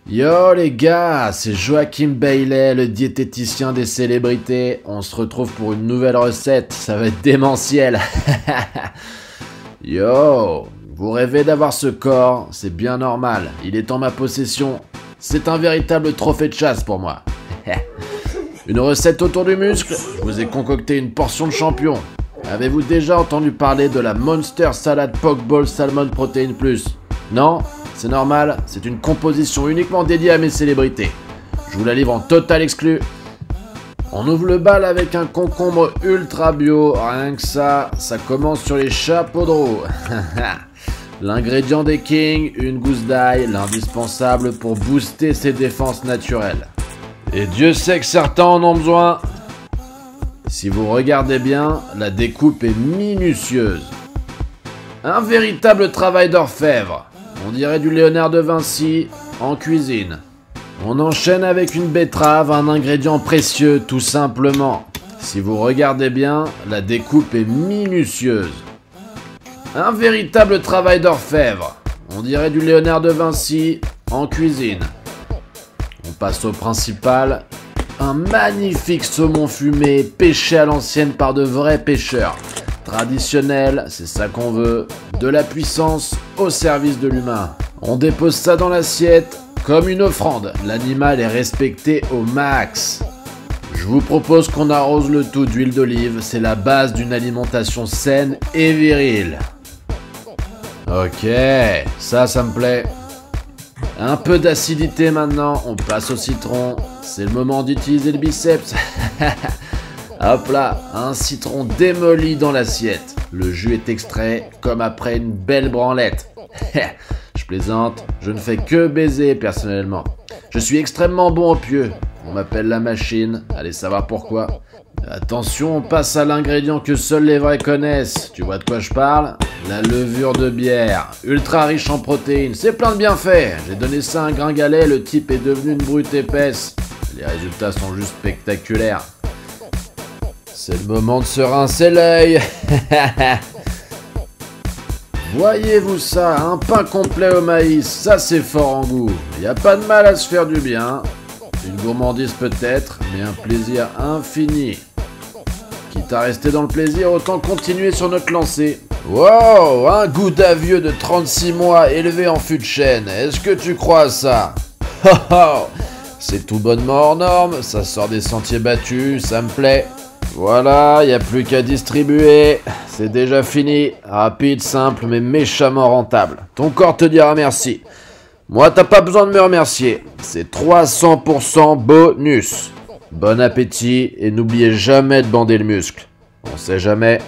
Yo les gars, c'est Joachim Bailey, le diététicien des célébrités. On se retrouve pour une nouvelle recette, ça va être démentiel. Yo, vous rêvez d'avoir ce corps, c'est bien normal, il est en ma possession. C'est un véritable trophée de chasse pour moi. Une recette autour du muscle, je vous ai concocté une portion de champion. Avez-vous déjà entendu parler de la Monster Salad Pokeball Salmon Protein Plus? Non? C'est normal, c'est une composition uniquement dédiée à mes célébrités. Je vous la livre en total exclu. On ouvre le bal avec un concombre ultra bio, rien que ça commence sur les chapeaux de roue. L'ingrédient des kings, une gousse d'ail, l'indispensable pour booster ses défenses naturelles. Et Dieu sait que certains en ont besoin. Si vous regardez bien, la découpe est minutieuse. Un véritable travail d'orfèvre. On dirait du Léonard de Vinci en cuisine. On enchaîne avec une betterave, un ingrédient précieux tout simplement. Si vous regardez bien, la découpe est minutieuse. Un véritable travail d'orfèvre. On dirait du Léonard de Vinci en cuisine. On passe au principal. Un magnifique saumon fumé, pêché à l'ancienne par de vrais pêcheurs. Traditionnel, c'est ça qu'on veut. De la puissance au service de l'humain. On dépose ça dans l'assiette comme une offrande. L'animal est respecté au max. Je vous propose qu'on arrose le tout d'huile d'olive. C'est la base d'une alimentation saine et virile. Ok, ça me plaît. Un peu d'acidité maintenant, on passe au citron. C'est le moment d'utiliser le biceps. Hop là, un citron démoli dans l'assiette. Le jus est extrait comme après une belle branlette. Je plaisante, je ne fais que baiser personnellement. Je suis extrêmement bon au pieu. On m'appelle la machine, allez savoir pourquoi. Attention, on passe à l'ingrédient que seuls les vrais connaissent. Tu vois de quoi je parle? La levure de bière, ultra riche en protéines, c'est plein de bienfaits. J'ai donné ça à un gringalet, le type est devenu une brute épaisse. Les résultats sont juste spectaculaires. C'est le moment de se rincer l'œil. Voyez-vous ça, un pain complet au maïs, ça c'est fort en goût. Y a pas de mal à se faire du bien. Une gourmandise peut-être, mais un plaisir infini. Quitte à rester dans le plaisir, autant continuer sur notre lancée. Wow, un gouda vieux de 36 mois élevé en fût de chêne, est-ce que tu crois à ça? C'est tout bonnement hors norme, ça sort des sentiers battus, ça me plaît. Voilà, y a plus qu'à distribuer, c'est déjà fini, rapide, simple, mais méchamment rentable. Ton corps te dira merci. Moi, t'as pas besoin de me remercier, c'est 300% bonus. Bon appétit et n'oubliez jamais de bander le muscle. On sait jamais.